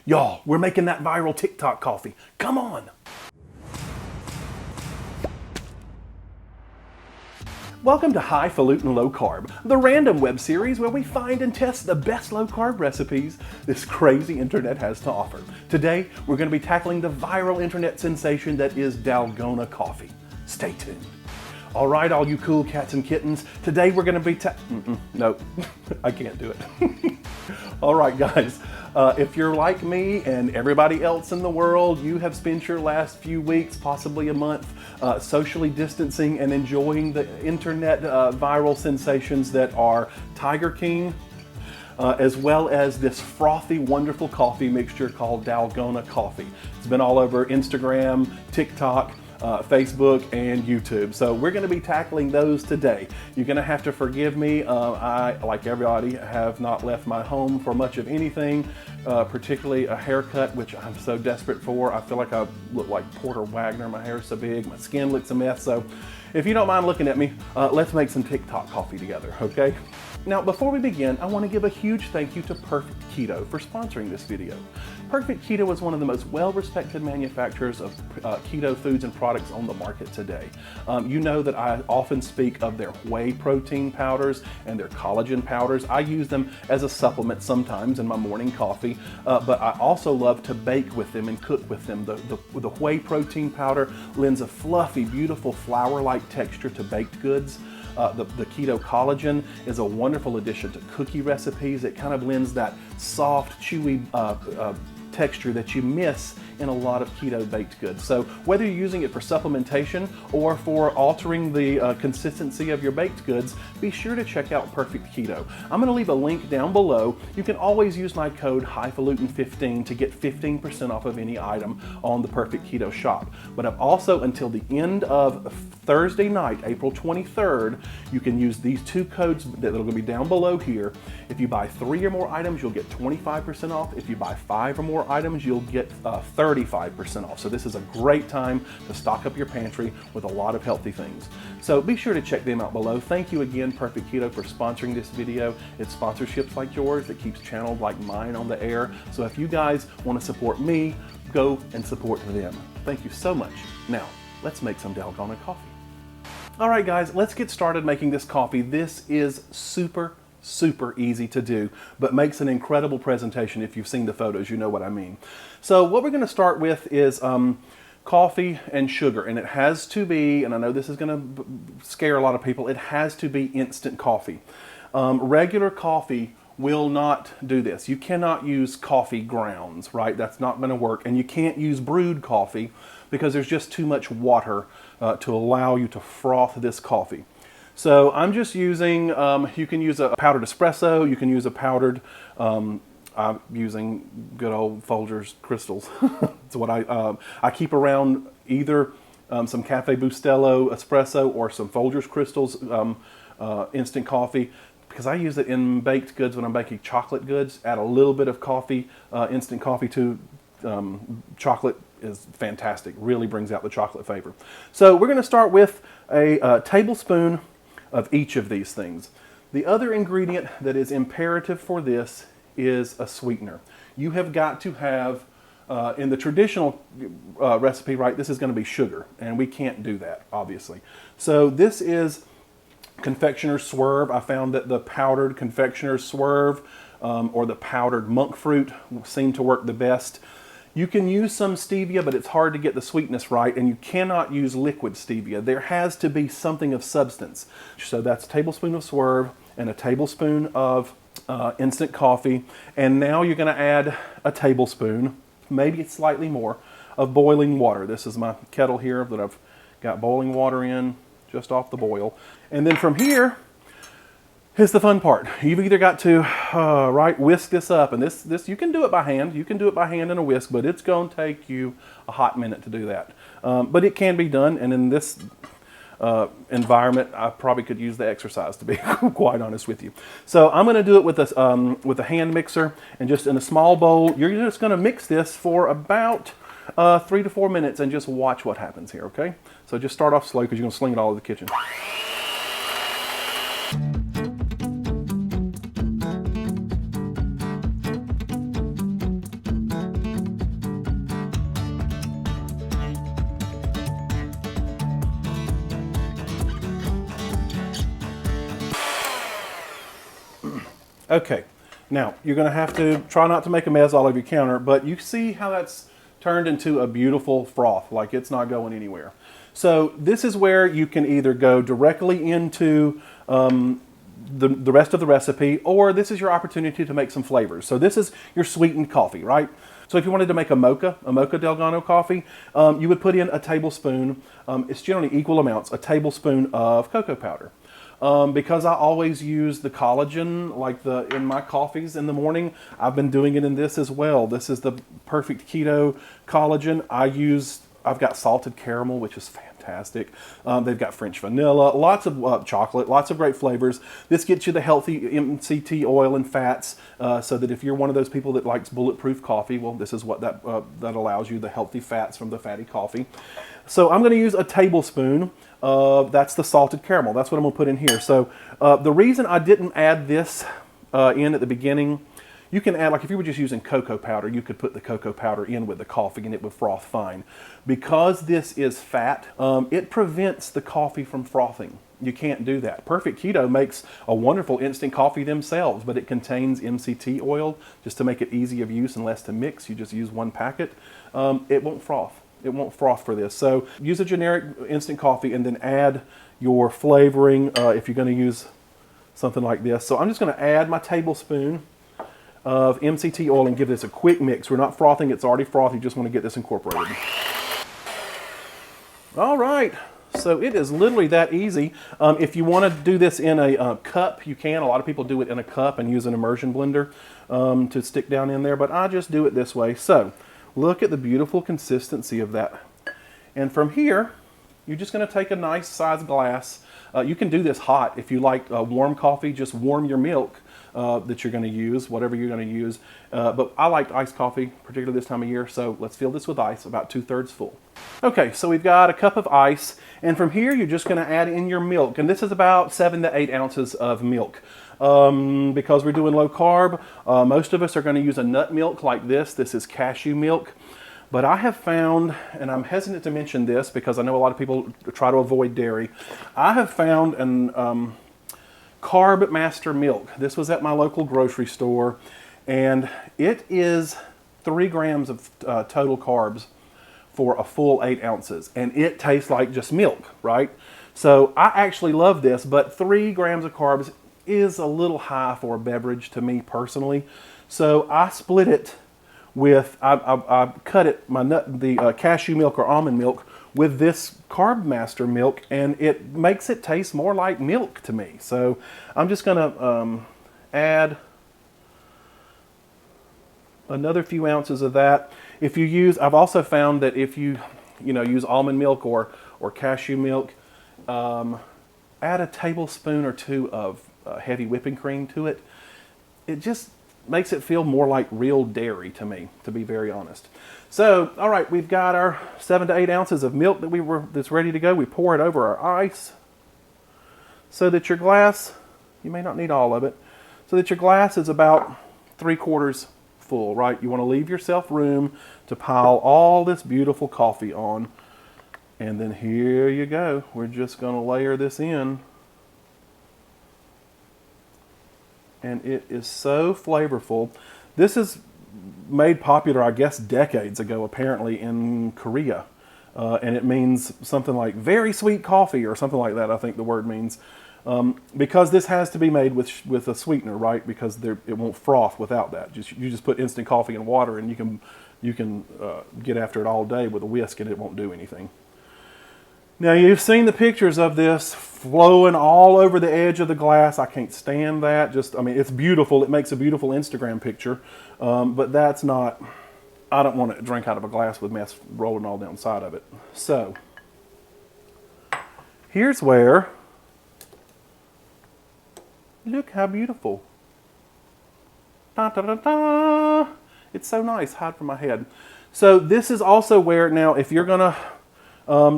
Y'all, we're making that viral TikTok coffee. Come on. Welcome to Highfalutin Low Carb, the random web series where we find and test the best low carb recipes this crazy internet has to offer. Today, we're going to be tackling the viral internet sensation that is Dalgona coffee. Stay tuned. All right, all you cool cats and kittens, today we're going to be no, I can't do it. All right, guys, if you're like me and everybody else in the world, you have spent your last few weeks, possibly a month, socially distancing and enjoying the internet viral sensations that are Tiger King, as well as this frothy, wonderful coffee mixture called Dalgona Coffee. It's been all over Instagram, TikTok, Facebook, and YouTube. So we're going to be tackling those today. You're going to have to forgive me. I, like everybody, have not left my home for much of anything, particularly a haircut, which I'm so desperate for. I feel like I look like Porter Wagner. My hair is so big. My skin looks a mess. So if you don't mind looking at me, let's make some TikTok coffee together, okay? Now, before we begin, I want to give a huge thank you to Perfect Keto for sponsoring this video. Perfect Keto is one of the most well-respected manufacturers of keto foods and products on the market today. You know that I often speak of their whey protein powders and their collagen powders. I use them as a supplement sometimes in my morning coffee, but I also love to bake with them and cook with them. The whey protein powder lends a fluffy, beautiful flour-like texture to baked goods. The keto collagen is a wonderful addition to cookie recipes. It kind of lends that soft, chewy texture that you miss in a lot of keto baked goods. So whether you're using it for supplementation or for altering the consistency of your baked goods, be sure to check out Perfect Keto. I'm going to leave a link down below. You can always use my code Highfalutin15 to get 15% off of any item on the Perfect Keto shop. But I'm also, until the end of Thursday night, April 23rd, you can use these two codes that are going to be down below here. If you buy 3 or more items, you'll get 25% off. If you buy 5 or more items, you'll get 35% off. So this is a great time to stock up your pantry with a lot of healthy things. So be sure to check them out below. Thank you again, Perfect Keto, for sponsoring this video. It's sponsorships like yours that keeps channels like mine on the air. So if you guys want to support me, go and support them. Thank you so much. Now, let's make some Dalgona coffee. All right, guys, let's get started making this coffee. This is super easy to do, but makes an incredible presentation. If you've seen the photos, you know what I mean. So what we're going to start with is coffee and sugar, and it has to be, and I know this is going to scare a lot of people, it has to be instant coffee. Regular coffee will not do this. You cannot use coffee grounds, right? That's not going to work. And you can't use brewed coffee because there's just too much water to allow you to froth this coffee. So I'm just using, you can use a powdered espresso, you can use a powdered, I'm using good old Folgers crystals. That's what I keep around, either some Cafe Bustelo espresso or some Folgers crystals instant coffee, because I use it in baked goods when I'm baking chocolate goods. Add a little bit of coffee, instant coffee to chocolate is fantastic. Really brings out the chocolate flavor. So we're going to start with a tablespoon of each of these things. The other ingredient that is imperative for this is a sweetener. You have got to have, in the traditional recipe, right, this is going to be sugar, and we can't do that, obviously. So this is confectioner's swerve. I found that the powdered confectioner's swerve or the powdered monk fruit seem to work the best. You can use some stevia, but it's hard to get the sweetness right, and you cannot use liquid stevia. There has to be something of substance. So that's a tablespoon of swerve and a tablespoon of instant coffee. And now you're going to add a tablespoon, maybe it's slightly more, of boiling water. This is my kettle here that I've got boiling water in just off the boil. And then from here, here's the fun part. You've either got to whisk this up, and this you can do it by hand. You can do it by hand in a whisk, but it's going to take you a hot minute to do that. But it can be done, and in this environment, I probably could use the exercise, to be quite honest with you. So I'm going to do it with a hand mixer, and just in a small bowl. You're just going to mix this for about 3 to 4 minutes, and just watch what happens here. Okay? So just start off slow because you're going to sling it all over the kitchen. Okay, now you're going to have to try not to make a mess all over your counter, but you see how that's turned into a beautiful froth, like it's not going anywhere. So this is where you can either go directly into the rest of the recipe, or this is your opportunity to make some flavors. So this is your sweetened coffee, right? So if you wanted to make a mocha Dalgona coffee, you would put in a tablespoon, it's generally equal amounts, a tablespoon of cocoa powder. Because I always use the collagen in my coffees in the morning, I've been doing it in this as well. This is the perfect keto collagen. I've got salted caramel, which is fantastic. They've got French vanilla, lots of chocolate, lots of great flavors. This gets you the healthy MCT oil and fats, so that if you're one of those people that likes bulletproof coffee, well, this is what that allows you, the healthy fats from the fatty coffee. So I'm going to use a tablespoon. That's the salted caramel. That's what I'm going to put in here. So the reason I didn't add this in at the beginning, you can add, like if you were just using cocoa powder, you could put the cocoa powder in with the coffee and it would froth fine. Because this is fat, it prevents the coffee from frothing. You can't do that. Perfect Keto makes a wonderful instant coffee themselves, but it contains MCT oil just to make it easy of use and less to mix. You just use one packet. It won't froth. It won't froth for this. So use a generic instant coffee and then add your flavoring if you're going to use something like this. So I'm just going to add my tablespoon of MCT oil and give this a quick mix. We're not frothing, it's already frothy, you just want to get this incorporated. All right, so it is literally that easy. If you want to do this in a cup, you can. A lot of people do it in a cup and use an immersion blender to stick down in there, but I just do it this way. So look at the beautiful consistency of that. And from here, you're just going to take a nice sized glass. You can do this hot. If you like warm coffee, just warm your milk that you're going to use, whatever you're going to use. But I like iced coffee, particularly this time of year, so let's fill this with ice, about 2/3 full. Okay, so we've got a cup of ice, and from here you're just going to add in your milk, and this is about 7 to 8 ounces of milk. Because we're doing low carb, most of us are going to use a nut milk like this. This is cashew milk. But I have found, and I'm hesitant to mention this because I know a lot of people try to avoid dairy, I have found an Carb Master milk. This was at my local grocery store, and it is 3 grams of total carbs for a full 8 ounces, and it tastes like just milk, right? So I actually love this, but 3 grams of carbs is a little high for a beverage to me personally. So I split it with, I cut it, the cashew milk or almond milk with this Carb Master milk, and it makes it taste more like milk to me. So I'm just gonna add another few ounces of that. If you use, I've also found that if you use almond milk or cashew milk, add a tablespoon or 2 of heavy whipping cream to it. It just makes it feel more like real dairy to me, to be very honest. So, all right, we've got our 7 to 8 ounces of milk that's ready to go. We pour it over our ice so that your glass, you may not need all of it, so that your glass is about 3/4 full, right? You want to leave yourself room to pile all this beautiful coffee on. And then here you go. We're just going to layer this in. And it is so flavorful. This is made popular, I guess, decades ago, apparently, in Korea. And it means something like very sweet coffee or something like that, I think the word means. Because this has to be made with a sweetener, right? Because it won't froth without that. You just put instant coffee in water and you can get after it all day with a whisk and it won't do anything. Now you've seen the pictures of this flowing all over the edge of the glass. I can't stand that. It's beautiful. It makes a beautiful Instagram picture, but that's not, I don't want to drink out of a glass with mess rolling all down the side of it. So here's where, look how beautiful. Da, da, da, da. It's so nice, hide from my head. So this is also where, now if you're gonna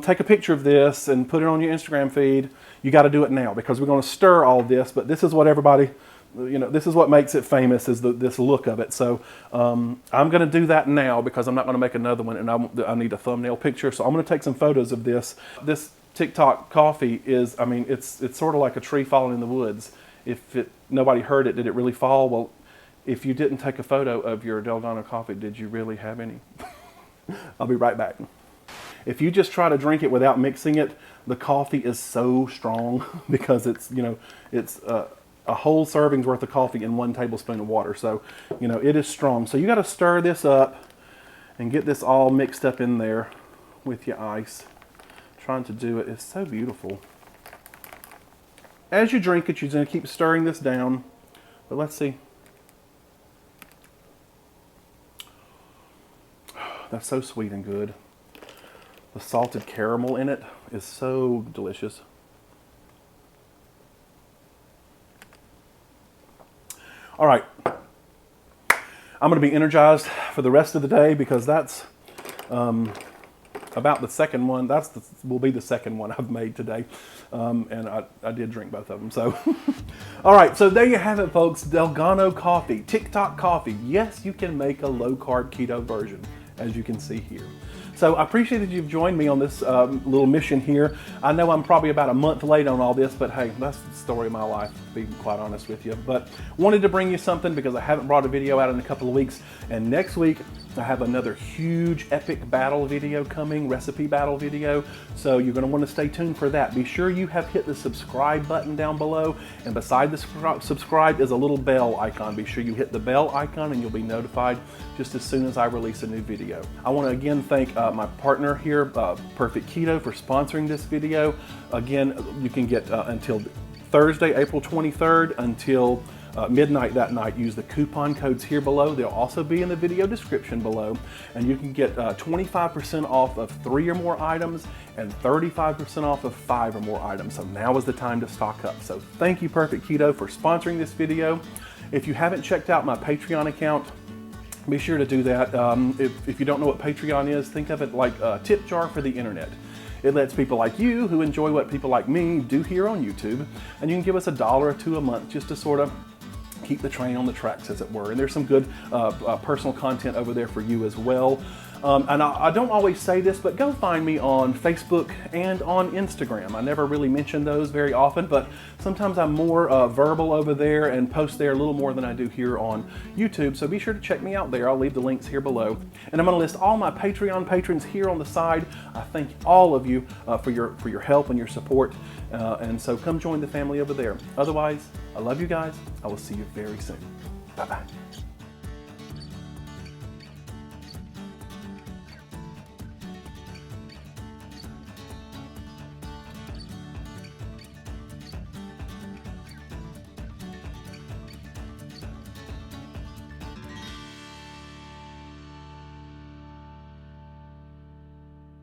take a picture of this and put it on your Instagram feed, you got to do it now because we're going to stir all this. But this is what everybody, this is what makes it famous, is this look of it. So I'm going to do that now because I'm not going to make another one, and I need a thumbnail picture. So I'm going to take some photos of this. This TikTok coffee is, it's sort of like a tree falling in the woods. nobody heard it, did it really fall? Well, if you didn't take a photo of your Dalgona coffee, did you really have any? I'll be right back. If you just try to drink it without mixing it, the coffee is so strong because it's, it's a whole serving's worth of coffee in 1 tablespoon of water. So, it is strong. So you got to stir this up and get this all mixed up in there with your ice. Trying to do it. It's so beautiful. As you drink it, you're going to keep stirring this down. But let's see. That's so sweet and good. The salted caramel in it is so delicious. All right. I'm going to be energized for the rest of the day because that's about the second one. Will be the second one I've made today. And I did drink both of them. So, all right. So there you have it, folks. Dalgona coffee, Tik Tok coffee. Yes, you can make a low carb keto version, as you can see here. So I appreciate that you've joined me on this little mission here. I know I'm probably about a month late on all this, but hey, that's the story of my life, to be quite honest with you. But wanted to bring you something because I haven't brought a video out in a couple of weeks. And next week, I have another huge epic battle video coming, recipe battle video. So you're going to want to stay tuned for that. Be sure you have hit the subscribe button down below. And beside the subscribe is a little bell icon. Be sure you hit the bell icon and you'll be notified just as soon as I release a new video. I want to again thank my partner here, Perfect Keto, for sponsoring this video. Again, you can get until Thursday, April 23rd, until midnight that night. Use the coupon codes here below. They'll also be in the video description below. And you can get 25% off of 3 or more items and 35% off of 5 or more items. So now is the time to stock up. So thank you, Perfect Keto, for sponsoring this video. If you haven't checked out my Patreon account, be sure to do that. If you don't know what Patreon is, think of it like a tip jar for the internet. It lets people like you who enjoy what people like me do here on YouTube, and you can give us $1 or $2 a month just to sort of keep the train on the tracks, as it were. And there's some good personal content over there for you as well. And I don't always say this, but go find me on Facebook and on Instagram. I never really mention those very often, but sometimes I'm more verbal over there and post there a little more than I do here on YouTube. So be sure to check me out there. I'll leave the links here below. And I'm going to list all my Patreon patrons here on the side. I thank all of you for your help and your support. And so come join the family over there. Otherwise, I love you guys. I will see you very soon. Bye-bye.